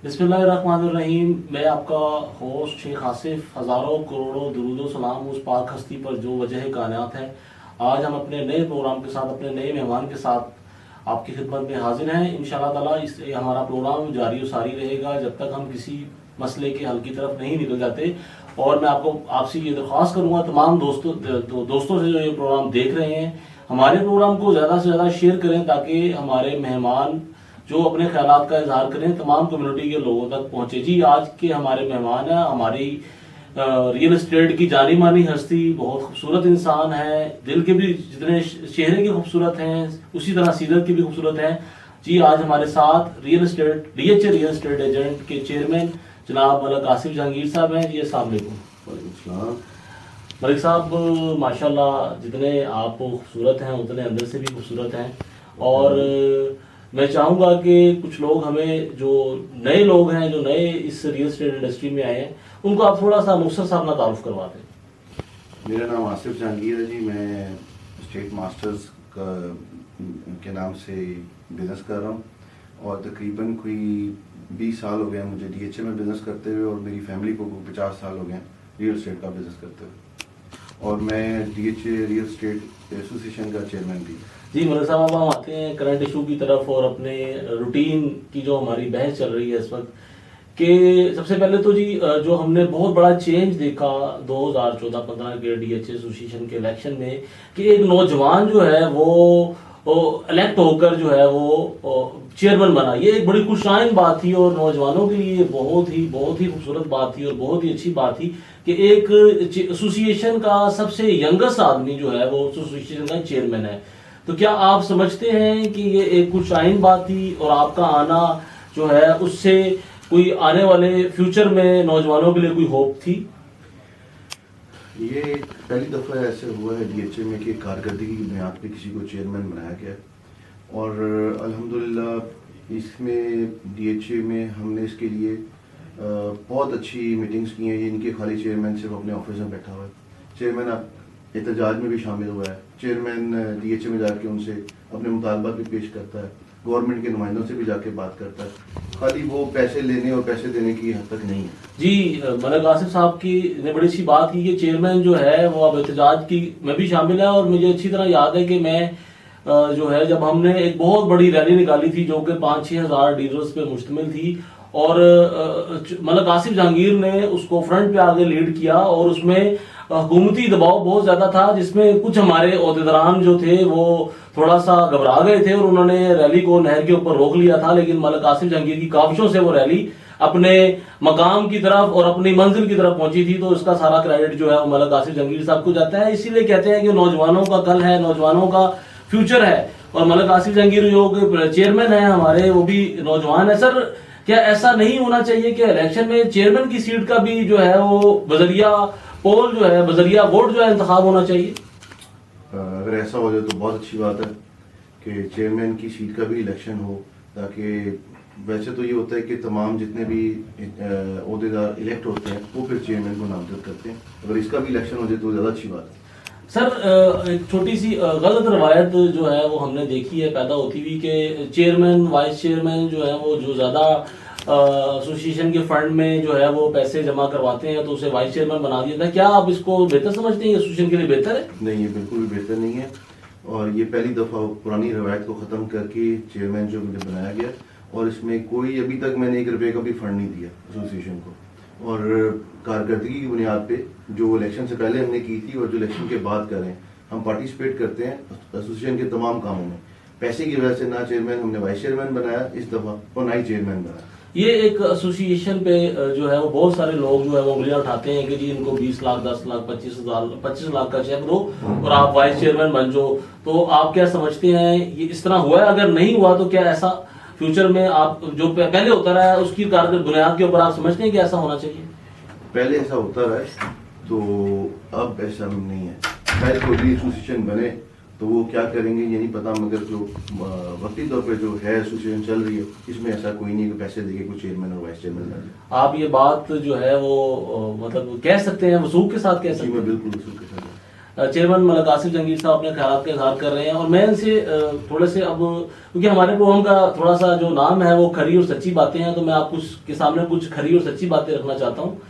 बिस्मिल्लाहिर्रहमानिर्रहीम। मैं आपका होस्ट शेख आसिफ। हज़ारों करोड़ों दुरूदो सलाम उस पाक हस्ती पर जो वजह कायनात है। आज हम अपने नए प्रोग्राम के साथ, अपने नए मेहमान के साथ आपकी खिदमत में हाजिर हैं। इंशाअल्लाह ताला इस हमारा प्रोग्राम जारी व सारी रहेगा जब तक हम किसी मसले के हल की तरफ नहीं निकल जाते। और मैं आपसे ये दरख्वास्त करूँगा तमाम दोस्तों से जो ये प्रोग्राम देख रहे हैं, हमारे प्रोग्राम को ज़्यादा से ज़्यादा शेयर करें ताकि हमारे मेहमान जो अपने ख्यालात का इजहार करें तमाम कम्युनिटी के लोगों तक पहुंचे। जी, आज के हमारे मेहमान हैं हमारी रियल एस्टेट की जानी मानी हस्ती, बहुत खूबसूरत इंसान है। दिल के भी जितने चेहरे के खूबसूरत हैं उसी तरह सीरत की भी खूबसूरत हैं। जी, आज हमारे साथ रियल एस्टेट एजेंट के चेयरमैन जनाब मलिक आसिफ जहांगीर साहब हैं। जी, अस्सलाम वालेकुम। मलिक साहब, माशाल्लाह जितने आप खूबसूरत हैं उतने अंदर से भी खूबसूरत हैं। और मैं चाहूँगा कि कुछ लोग हमें, जो नए लोग हैं, जो नए इस रियल एस्टेट इंडस्ट्री में आए हैं, उनको आप थोड़ा सा मुख्तसर सा अपना तारुफ करवा दें। मेरा नाम आसिफ जहांगीर है जी। मैं स्टेट मास्टर्स के नाम से बिज़नेस कर रहा हूँ और तकरीबन कोई 20 साल हो गए हैं मुझे डीएचए में बिज़नेस करते हुए, और मेरी फैमिली को 50 साल हो गए हैं रियल एस्टेट का बिज़नेस करते हुए। और मैं डीएचए रियल एस्टेट एसोसिएशन का चेयरमैन भी। जी मलिक साहब, अब हम आते हैं करंट इशू की तरफ और अपने रूटीन की जो हमारी बहस चल रही है इस वक्त कि सबसे पहले तो जी, जो हमने बहुत बड़ा चेंज देखा 2014-15 के डीएचए एसोसिएशन के इलेक्शन में कि एक नौजवान जो है वो इलेक्ट होकर जो है वो चेयरमैन बना। ये एक बड़ी खुशाइन बात थी और नौजवानों के लिए बहुत ही खूबसूरत बात थी और बहुत ही अच्छी बात थी कि एक एसोसिएशन का सबसे यंगेस्ट आदमी जो है वो एसोसिएशन का चेयरमैन है। तो क्या आप समझते हैं कि ये एक खुशाइन बात थी और आपका आना जो है उससे कोई आने वाले फ्यूचर में नौजवानों के लिए कोई होप थी? ये पहली दफ़ा ऐसे हुआ है डीएचए में कि कारकर्दगी की बुनियाद पे किसी को चेयरमैन बनाया गया और अल्हम्दुलिल्लाह इसमें डीएचए में हमने इसके लिए बहुत अच्छी मीटिंग्स की हैं। ये इनके खाली चेयरमैन सिर्फ अपने ऑफिस में बैठा हुआ है। चेयरमैन आप एहतजाज में भी शामिल हुआ है। चेयरमैन डीएचए में जाके उनसे अपने मुतालबात भी पेश करता है, गवर्नमेंट के नुमाइंदों से भी जाके बात करता है। खाली वो पैसे लेने और पैसे देने की हद तक नहीं है। जी, मलिक आसिफ साहब की ने बड़ी अच्छी बात की कि चेयरमैन जो है वो अब एहतजाज की में भी शामिल है। और मुझे अच्छी तरह याद है कि मैं जो है जब हमने एक बहुत बड़ी रैली निकाली थी जो कि 5-6 हज़ार डीलर्स पे मुश्तमिल थी और मलिक आसिफ जहांगीर ने उसको फ्रंट पे आगे लीड किया और उसमें हुकूमती दबाव बहुत ज्यादा था, जिसमें कुछ हमारे ओहदेदारान जो थे वो थोड़ा सा घबरा गए थे और उन्होंने रैली को नहर के ऊपर रोक लिया था। लेकिन मलिक आसिफ जहांगीर की काविशों से वो रैली अपने मकाम की तरफ और अपनी मंजिल की तरफ पहुंची थी। तो इसका सारा क्रेडिट जो है वो मलिक आसिफ जहांगीर साहब को जाता है। इसीलिए कहते हैं कि नौजवानों का कल है, नौजवानों का फ्यूचर है। और मलिक आसिफ जहांगीर जो चेयरमैन है हमारे, वो भी नौजवान है। सर, क्या ऐसा नहीं होना चाहिए कि इलेक्शन में चेयरमैन की सीट का भी जो है वो बजरिया पोल जो है, बजरिया वोट जो है इंतखाब होना चाहिए? अगर ऐसा हो जाए तो बहुत अच्छी बात है कि चेयरमैन की सीट का भी इलेक्शन हो, ताकि वैसे तो ये होता है कि तमाम जितने भी ओहदेदार इलेक्ट होते हैं वो फिर चेयरमैन को नामजद करते हैं। अगर इसका भी इलेक्शन हो जाए तो ज़्यादा अच्छी बात है। सर, एक छोटी सी गलत रवायत जो है वो हमने देखी है पैदा होती हुई कि चेयरमैन वाइस चेयरमैन जो है वो जो ज़्यादा एसोसिएशन के फंड में जो है वो पैसे जमा करवाते हैं तो उसे वाइस चेयरमैन बना दिया था। क्या आप इसको बेहतर समझते हैं? एसोसिएशन के लिए बेहतर है? नहीं, ये बिल्कुल भी बेहतर नहीं है। और ये पहली दफ़ा पुरानी रवायत को ख़त्म करके चेयरमैन जो मुझे बनाया गया, और इसमें कोई अभी तक मैंने 1 रुपये का भी फंड नहीं दिया एसोसिएशन को। और कारकर्दगी की बुनियाद पे जो इलेक्शन से पहले हमने की थी और जो इलेक्शन के बाद कर रहे हैं, हम पार्टिसिपेट करते हैं एसोसिएशन के तमाम कामों में। पैसे की वजह से ना चेयरमैन हमने वाइस चेयरमैन बनाया इस दफ़ा और ना ही चेयरमैन बनाया। ये एक एसोसिएशन पे जो है वो बहुत सारे लोग जो है वो उंगलियां उठाते हैं कि जी इनको 20 लाख, 10 लाख, 25 लाख का चेक दो और आप वाइस चेयरमैन बन जाओ। तो आप क्या समझते हैं, ये इस तरह हुआ है? अगर नहीं हुआ तो क्या ऐसा फ्यूचर में आप जो पहले होता रहा है उसकी कारगर बुनियाद के ऊपर आप समझते हैं कि ऐसा होना चाहिए? पहले ऐसा होता रहा है तो अब ऐसा नहीं है। शायद कोई भी एसोसिएशन बने तो वो क्या करेंगे ये नहीं पता, मगर जो वक्ती तौर पे जो है एसोसिएशन चल रही है इसमें ऐसा कोई नहीं कि पैसे देके कोई चेयरमैन और वाइस चेयरमैन बन जाए। आप ये बात जो है वो मतलब कह सकते हैं, वसूख के साथ कह सकते हैं? मैं बिल्कुल वसूख के साथ। चेयरमैन मलिक आसिफ जंगीर साहब अपने ख्यालात का इजहार कर रहे हैं और मैं इनसे थोड़े से अब, क्योंकि हमारे प्रोग्राम का थोड़ा सा जो नाम है वो खरी और सच्ची बातें हैं, तो मैं आपको के सामने कुछ खरी और सच्ची बातें रखना चाहता हूँ।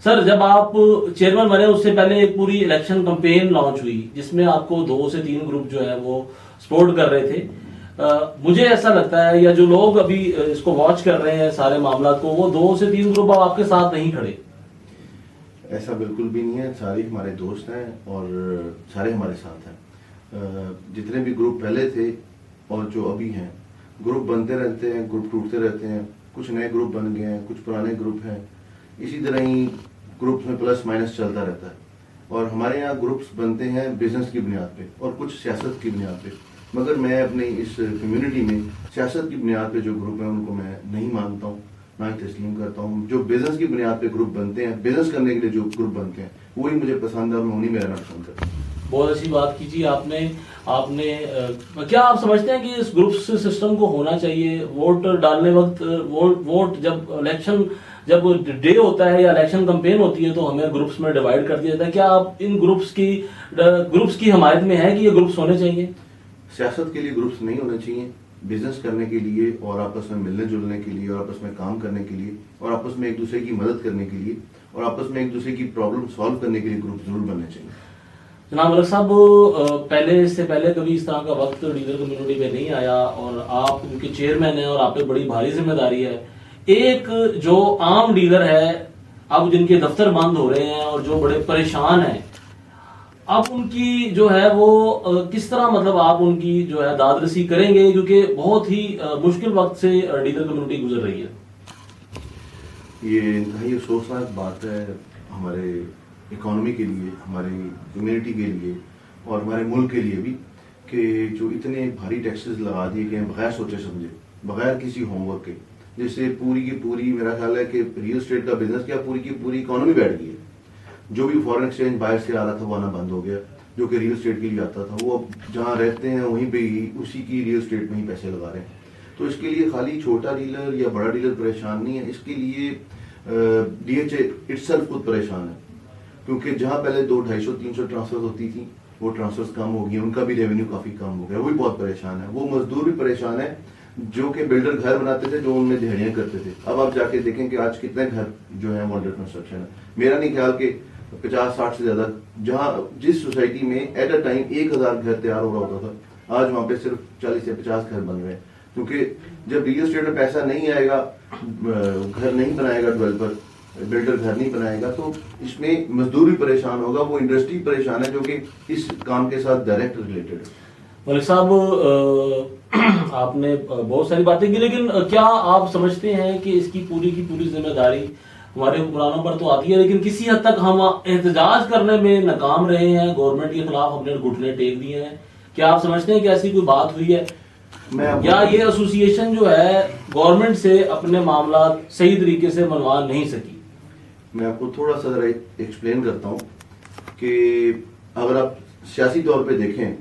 सर, जब आप चेयरमैन बने उससे पहले एक पूरी इलेक्शन कैंपेन लॉन्च हुई जिसमें आपको 2 से 3 ग्रुप जो है वो सपोर्ट कर रहे थे। मुझे ऐसा लगता है, या जो लोग अभी इसको वॉच कर रहे हैं सारे मामला को, वो 2 से 3 ग्रुप अब आपके साथ नहीं खड़े। ऐसा बिल्कुल भी नहीं है, सारे हमारे दोस्त हैं और सारे हमारे साथ हैं। जितने भी ग्रुप पहले थे और जो अभी हैं, ग्रुप बनते रहते हैं, ग्रुप टूटते रहते हैं, कुछ नए ग्रुप बन गए हैं, कुछ पुराने ग्रुप हैं, इसी तरह ही ग्रुप्स में प्लस माइनस चलता रहता है। और हमारे यहाँ ग्रुप्स बनते हैं बिजनेस की बुनियाद पे और कुछ सियासत की बुनियाद पे, मगर मैं अपनी इस कम्युनिटी में सियासत की बुनियाद पे जो ग्रुप है उनको मैं नहीं मानता हूँ, ना ही तस्लीम करता हूँ। जो बिजनेस की बुनियाद पे ग्रुप बनते हैं, बिजनेस करने के लिए जो ग्रुप बनते हैं, वही मुझे पसंद है और मैं उन्हीं में रहना पसंद करता हूँ। बहुत अच्छी बात कीजिए आपने। क्या आप समझते हैं कि इस ग्रुप सिस्टम को होना चाहिए? वोट डालने वक्त वोट जब इलेक्शन जब डे होता है या इलेक्शन कैंपेन होती है तो हमें ग्रुप्स में डिवाइड कर दिया जाता है। क्या आप इन ग्रुप्स की हमायत में है कि ये ग्रुप्स होने चाहिए? सियासत के लिए ग्रुप्स नहीं होने चाहिए, बिजनेस करने के लिए और आपस में मिलने जुलने के लिए और आपस में काम करने के लिए और आपस में एक दूसरे की मदद करने के लिए और आपस में एक दूसरे की प्रॉब्लम सॉल्व करने के लिए ग्रुप जरूर बनने चाहिए। जनाब मलिक साहब, इससे पहले कभी इस तरह का वक्त डीलर कम्युनिटी में नहीं आया और आप उनके चेयरमैन हैं और आप पे बड़ी भारी जिम्मेदारी है। एक जो आम डीलर है, अब जिनके दफ्तर बंद हो रहे हैं और जो बड़े परेशान हैं, अब उनकी जो है वो किस तरह, मतलब आप उनकी जो है दादरसी करेंगे, क्योंकि बहुत ही मुश्किल वक्त से डीलर कम्युनिटी गुजर रही है। ये इंतहाई अफसोसनाक बात है हमारे इकोनॉमी के लिए, हमारी कम्युनिटी के लिए और हमारे मुल्क के लिए भी, कि जो इतने भारी टैक्सेस लगा दिए गए बगैर सोचे समझे, बगैर किसी होमवर्क के, जिससे पूरी की पूरी, मेरा ख्याल है कि रियल एस्टेट का बिजनेस क्या पूरी की पूरी इकोनॉमी बैठ गई है। जो भी फॉरेन एक्सचेंज बाहर से आ रहा था वो आना बंद हो गया, जो कि रियल एस्टेट के लिए आता था, वो अब जहाँ रहते हैं वहीं पे ही उसी की रियल एस्टेट में ही पैसे लगा रहे हैं। तो इसके लिए खाली छोटा डीलर या बड़ा डीलर परेशान नहीं है, इसके लिए डीएचए इटसेल्फ खुद परेशान है, क्योंकि जहाँ पहले 200-250-300 ट्रांसफर होती थी वो ट्रांसफर्स कम हो गई, उनका भी रेवेन्यू काफी कम हो गया, वो भी बहुत परेशान है। वो मजदूर भी परेशान है जो कि बिल्डर घर बनाते थे, जो उनमें दिहाड़ियां करते थे। अब आप जाके देखें कि आज कितने घर जो है वो अंडर कंस्ट्रक्शन है। मेरा नहीं ख्याल कि 50-60 से ज्यादा, जहाँ जिस सोसाइटी में एट अ टाइम 1000 घर तैयार हो रहा होता था, आज वहां पे सिर्फ 40 से 50 घर बन रहे हैं, क्योंकि जब रियल एस्टेट में पैसा नहीं आएगा, घर नहीं बनाएगा डेवलपर, बिल्डर घर नहीं बनाएगा, तो इसमें मजदूर भी परेशान होगा, वो इंडस्ट्री परेशान है जो कि इस काम के साथ डायरेक्ट रिलेटेड है। मलिक साहब, आपने बहुत सारी बातें की, लेकिन क्या आप समझते हैं कि इसकी पूरी की पूरी जिम्मेदारी हमारे हुक्मरानों पर तो आती है, लेकिन किसी हद तक हम एहतजाज करने में नाकाम रहे हैं, गवर्नमेंट के खिलाफ हमने घुटने टेक दिए हैं? क्या आप समझते हैं कि ऐसी कोई बात हुई है, या ये एसोसिएशन जो है गवर्नमेंट से अपने मामला सही तरीके से मनवा नहीं सकी? मैं आपको थोड़ा सा जरा एक्सप्लेन करता हूँ कि अगर आप सियासी तौर पे देखें,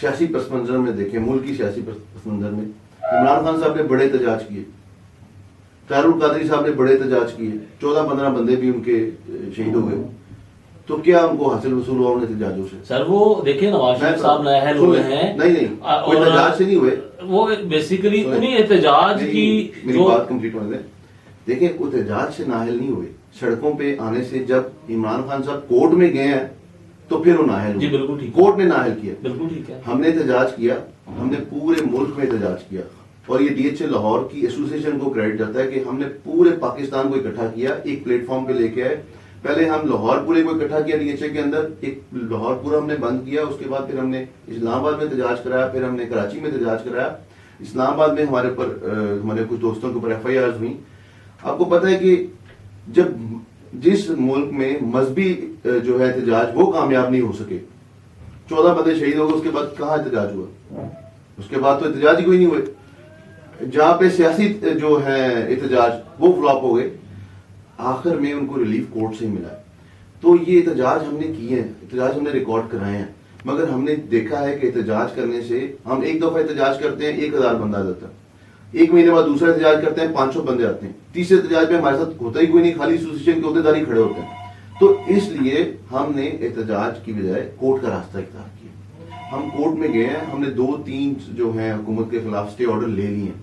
सियासी पस मंजर में देखें, मुल्क की सियासी पस मंजर में, इमरान खान साहब ने बड़े एहतजाज किए, तारुल कादरी साहब ने बड़े एहतजाज किए, 14-15 बंदे भी उनके शहीद हो गए, तो क्या उनको हासिल वसूल हुआ उन एहतजाजों से? सर वो देखिए, नवाज शरीफ साहब नाअहल हुए हैं। नहीं, कोई एहतजाज से नहीं हुए, वो बेसिकली उन्हीं एहतजाज की, मेरी बात कंप्लीट होने दें। देखिए, एहतजाज से नाअहल नहीं हुए, सड़कों पे आने से जब इमरान खान साहब कोर्ट में गए हैं तो फिर वो नाअहल जी, बिल्कुल ठीक, कोर्ट ने नाअहल किया, बिल्कुल ठीक है। हमने एहतजाज किया, हमने पूरे मुल्क में एहतजाज किया, और ये डीएचए लाहौर की एसोसिएशन को क्रेडिट जाता है कि हमने पूरे पाकिस्तान को इकट्ठा किया, एक प्लेटफॉर्म पे लेके आए। पहले हम लाहौर पूरे को इकट्ठा किया डीएचए के अंदर, एक लाहौर पूरा हमने बंद किया, उसके बाद फिर हमने इस्लामाबाद में एहतजाज कराया, फिर हमने कराची में एहतजाज कराया, इस्लामाबाद में हमारे ऊपर हमारे कुछ दोस्तों के ऊपर FIR हुई। आपको पता है कि जब जिस मुल्क में मजहबी जो है एहतजाज वो कामयाब नहीं हो सके, 14 बंदे शहीद हो गए, उसके बाद कहाँ एहतजाज हुआ? उसके बाद तो एहतजाज ही कोई नहीं हुए। जहां पे सियासी जो है एहतजाज वो फ्लॉप हो गए, आखिर में उनको रिलीफ कोर्ट से ही मिला। तो ये एहतजाज हमने किए हैं, एहतजाज हमने रिकॉर्ड कराए हैं, मगर हमने देखा है कि एहतजाज करने से, हम एक दफा एहतजाज करते हैं 1000 बंदा आ जाता है, 1 महीने बाद दूसरा एहतजाज करते हैं 500 बंदे आते हैं, तीसरे एहतजाज में हमारे साथ होता ही कोई नहीं, खाली एसोसिएशन के अहदेदारी खड़े होते हैं। तो इसलिए हमने एहतजाज की बजाय कोर्ट का रास्ता इख्तियार किया। हम कोर्ट में गए हैं, हमने 2-3 जो है हुकूमत के खिलाफ स्टे ऑर्डर ले लिए हैं,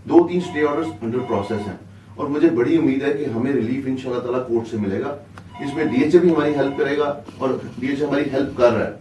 2-3 स्टे ऑर्डर्स अंडर प्रोसेस हैं और मुझे बड़ी उम्मीद है कि हमें रिलीफ इंशाल्लाह ताला कोर्ट से मिलेगा। इसमें डीएचए भी हमारी हेल्प करेगा और डीएचए हमारी हेल्प कर रहा है,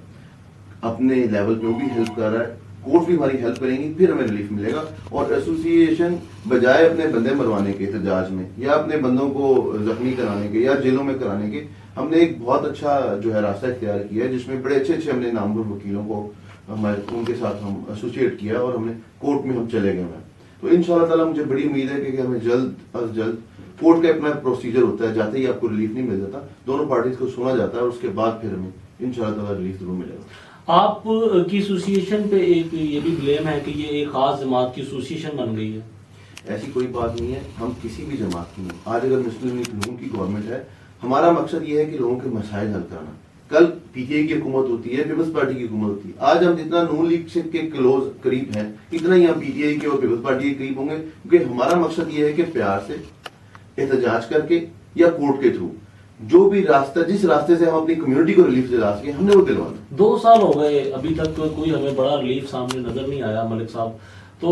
अपने लेवल पे वो भी हेल्प कर रहा है, कोर्ट भी हमारी हेल्प करेंगी, फिर हमें रिलीफ मिलेगा। और एसोसिएशन बजाय अपने बंदे मरवाने के एहतजाज में या अपने बंदों को जख्मी कराने के या जेलों में कराने के, हमने एक बहुत अच्छा जो है रास्ता इख्तियार किया है, जिसमें बड़े अच्छे अच्छे हमने नामवर वकीलों को हमारे उनके साथ हम एसोसिएट किया और हमने कोर्ट में हम चले गए हैं। तो इंशाल्लाह ताला मुझे बड़ी उम्मीद है कि हमें जल्द अज जल्द कोर्ट का अपना प्रोसीजर होता है, जाते ही आपको रिलीफ नहीं मिल जाता, दोनों पार्टीज को सुना जाता है और उसके बाद फिर हमें इंशाल्लाह ताला रिलीफ जरूर मिलेगा। आप की एसोसिएशन पे एक ये भी ब्लेम है कि ये एक खास जमात की एसोसिएशन बन गई है। ऐसी कोई बात नहीं है, हम किसी भी जमात की नहीं। आज अगर मुस्लिम लीग लोगों की गवर्नमेंट है, हमारा मकसद ये है कि लोगों के मसाइल हल कराना। कल पीटीआई की हुकूमत होती है, पीपल्स पार्टी की हुकूमत होती है। आज हम जितना नून लीग से के क्लोज करीब हैं, इतना ही हम पीटीआई के और पीपल्स पार्टी के करीब होंगे, क्योंकि हमारा मकसद ये है कि प्यार से एहतजाज करके या कोर्ट के थ्रू जो भी रास्ता, जिस रास्ते से हम अपनी कम्युनिटी को रिलीफ दिला सके, हमने वो दिलवाना। 2 साल हो गए, अभी तक कोई हमें बड़ा रिलीफ सामने नजर नहीं आया मलिक साहब। तो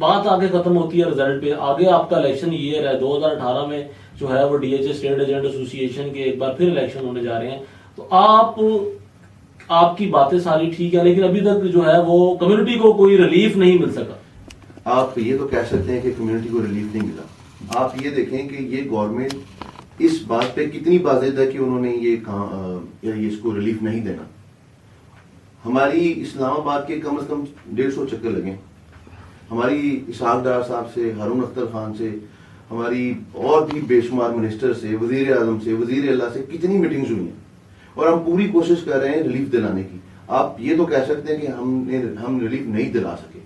बात आगे खत्म होती है रिजल्ट पे। आगे आपका इलेक्शन ईयर है 2018 में जो है वो डीएचए स्टेट एजेंट एसोसिएशन के एक बार फिर इलेक्शन होने जा रहे हैं। तो आपकी बातें सारी ठीक है, लेकिन अभी तक जो है वो कम्युनिटी को कोई रिलीफ नहीं मिल सका। आप ये तो कह सकते हैं कि कम्युनिटी को रिलीफ नहीं मिला। आप ये देखें कि ये गवर्नमेंट इस बात पे कितनी बाजिद है कि उन्होंने ये इसको रिलीफ नहीं देना। हमारी इस्लामाबाद के कम से कम 150 चक्कर लगे, हमारी इसहाक डार साहब से, हारून अख्तर खान से, हमारी और भी बेशुमार मिनिस्टर से, वजीर आजम से, वजीर अल्लाह से कितनी मीटिंग्स हुई हैं और हम पूरी कोशिश कर रहे हैं रिलीफ दिलाने की। आप ये तो कह सकते हैं कि हम रिलीफ नहीं दिला सके,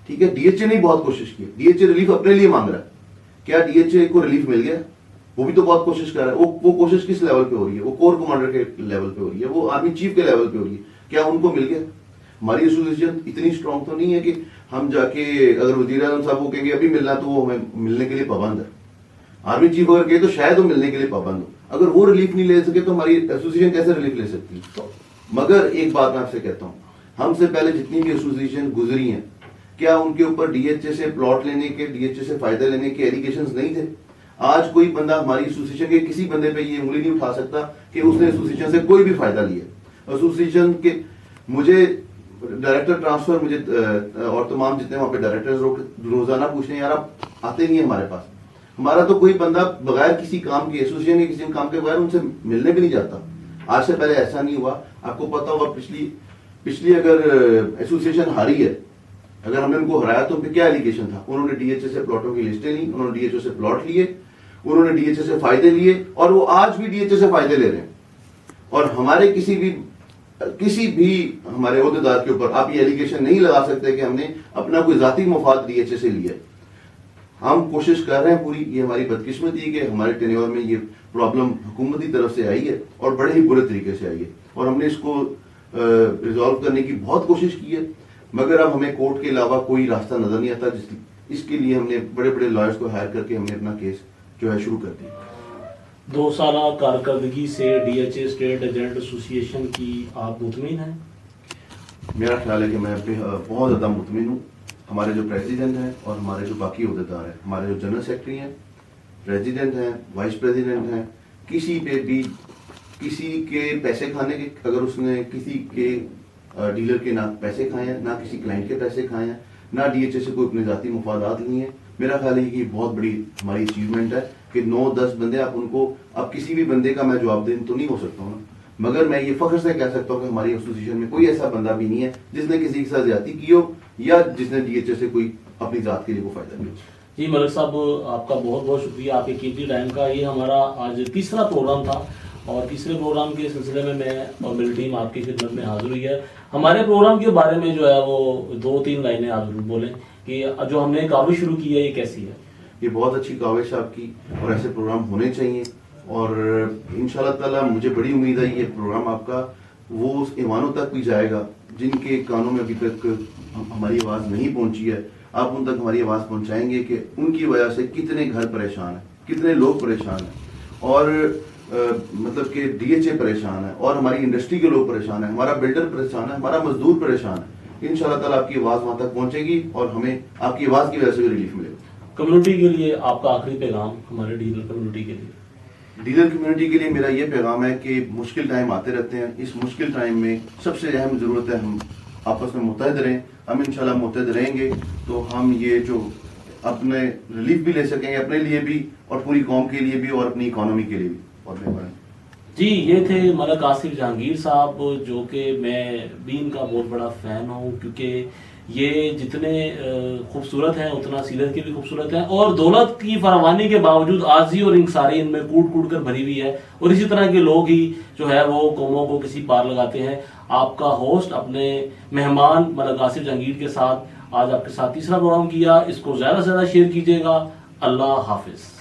ठीक है। डीएचए ने बहुत कोशिश की, डीएचए रिलीफ अपने लिए मांग रहा है। क्या डीएचए को रिलीफ मिल गया? वो भी तो बहुत कोशिश कर रहा है। वो कोशिश किस लेवल पे हो रही है? वो कोर कमांडर के लेवल पे हो रही है, वो आर्मी चीफ के लेवल पे हो रही है। क्या उनको मिल गया? हमारी एसोसिएशन इतनी स्ट्रांग तो नहीं है कि हम जाके अगर वजीर आजम साहब को कहेंगे अभी मिलना तो वो हमें मिलने के लिए पाबंद है। आर्मी चीफ अगर कहे तो शायद वो मिलने के लिए पाबंद हो। अगर वो रिलीफ नहीं ले सके तो हमारी एसोसिएशन कैसे रिलीफ ले सकती है? तो मगर एक बात मैं आपसे कहता हूँ, हमसे पहले जितनी भी एसोसिएशन गुजरी हैं, क्या उनके ऊपर डीएचए से प्लॉट लेने के, डीएचए से फायदा लेने के एलिगेशंस नहीं थे? आज कोई बंदा हमारी एसोसिएशन के किसी बंदे पे ये उंगली नहीं उठा सकता कि उसने एसोसिएशन से कोई भी फायदा लिया। एसोसिएशन के मुझे डायरेक्टर ट्रांसफर मुझे और तमाम जितने वहां पे डायरेक्टर्स रोजाना पूछने, यार आप आते नहीं है हमारे पास। हमारा तो कोई बंदा बगैर किसी काम के, एसोसिएशन के किसी काम के बगैर उनसे मिलने भी नहीं जाता। आज से पहले ऐसा नहीं हुआ। आपको पता होगा पिछली अगर एसोसिएशन हारी है, अगर हमने उनको हराया तो उन पे क्या एलिगेशन था? उन्होंने डीएचए से प्लॉटों की लिस्टें ली, उन्होंने डीएचए से प्लॉट लिए, उन्होंने डीएचए से फायदे लिए और वो आज भी डीएचए से फायदे ले रहे हैं। और हमारे किसी भी हमारे ओहदेदार के ऊपर आप ये एलिगेशन नहीं लगा सकते कि हमने अपना कोई जाती मुफाद डीएचए से लिया है। हम कोशिश कर रहे हैं पूरी, ये हमारी बदकिस्मती है कि हमारे टेन्योर में ये प्रॉब्लम हुकूमती तरफ से आई है और बड़े ही बुरे तरीके से आई है और हमने इसको रिजॉल्व करने की बहुत कोशिश की है, मगर अब हमें कोर्ट के अलावा कोई रास्ता नजर नहीं आता। इसके लिए हमने बड़े बड़े लॉयर्स को हायर करके हमने अपना केस जो है शुरू कर दिया। 2 साल कारकर्दगी से डीएचए स्टेट एजेंट एसोसिएशन की आप मुतमिन हैं? मेरा ख्याल है कि मैं बहुत ज्यादा मुतमिन हूँ। हमारे जो प्रेसिडेंट हैं और हमारे जो बाकी ओहदेदार हैं, हमारे जो जनरल सेक्रेटरी हैं, प्रेसिडेंट हैं, वाइस प्रेसिडेंट हैं, किसी पे भी किसी के पैसे खाने के, अगर उसने किसी के डीलर के ना पैसे खाए हैं, ना किसी क्लाइंट के पैसे खाए हैं, ना डीएचए से कोई अपने जाती मुफादात लिए हैं। मेरा ख्याल है कि बहुत बड़ी हमारी अचीवमेंट है कि 9-10 बंदे आप उनको, अब किसी भी बंदे का मैं जवाब दें तो नहीं हो सकता हूँ ना, मगर मैं ये फख्र से कह सकता हूँ कि हमारी एसोसिएशन में कोई ऐसा बंदा भी नहीं है जिसने किसी के साथ ज्यादती की हो या जिसने डीएचए से कोई अपनी जात के लिए कोई फायदा नहीं। जी मलिक साहब, आपका बहुत बहुत शुक्रिया आपके कीमती टाइम का। ये हमारा आज तीसरा प्रोग्राम था और तीसरे प्रोग्राम के सिलसिले में मैं और मेरी टीम आपकी खिदमत में हाजिर हुई है। हमारे प्रोग्राम के बारे में जो है वो 2-3 लाइनें आप जरूर बोलें कि जो हमने काविश शुरू की है ये कैसी है? ये बहुत अच्छी काविश आपकी और ऐसे प्रोग्राम होने चाहिए और इंशाल्लाह ताला मुझे बड़ी उम्मीद है ये प्रोग्राम आपका वो उस ईमानों तक भी जाएगा जिनके कानों में अभी तक हमारी आवाज़ नहीं पहुंची है। आप उन तक हमारी आवाज़ पहुंचाएंगे कि उनकी वजह से कितने घर परेशान हैं, कितने लोग परेशान हैं। और मतलब कि डीएचए परेशान है और हमारी इंडस्ट्री के लोग परेशान है, हमारा बिल्डर परेशान है, हमारा मजदूर परेशान है। इंशाल्लाह ताला आपकी आवाज वहां तक पहुंचेगी और हमें आपकी आवाज की वजह से भी रिलीफ मिलेगा। कम्युनिटी के लिए आपका आखिरी पैगाम हमारे डीलर कम्युनिटी के लिए? डीलर कम्युनिटी के लिए मेरा ये पैगाम है कि मुश्किल टाइम आते रहते हैं। इस मुश्किल टाइम में सबसे अहम जरूरत है हम आपस में मुत्तहद रहें। हम इंशाल्लाह मुत्तहद रहेंगे तो हम ये जो अपने रिलीफ भी ले सकेंगे, अपने लिए भी और पूरी कौम के लिए भी और अपनी इकोनॉमी के लिए भी। और मैं जी, ये थे मलक आसिफ जहांगीर साहब, जो कि मैं भी इनका बहुत बड़ा फ़ैन हूँ, क्योंकि ये जितने खूबसूरत हैं उतना सीरत की भी खूबसूरत है, और दौलत की फरावानी के बावजूद आजी और इंसारी इनमें कूट कूट कर भरी हुई है, और इसी तरह के लोग ही जो है वो कौमों को किसी पार लगाते हैं। आपका होस्ट अपने मेहमान मलक आसिफ जहांगीर के साथ आज आपके साथ तीसरा प्रोग्राम किया। इसको ज़्यादा से ज़्यादा शेयर कीजिएगा। अल्लाह हाफिज़।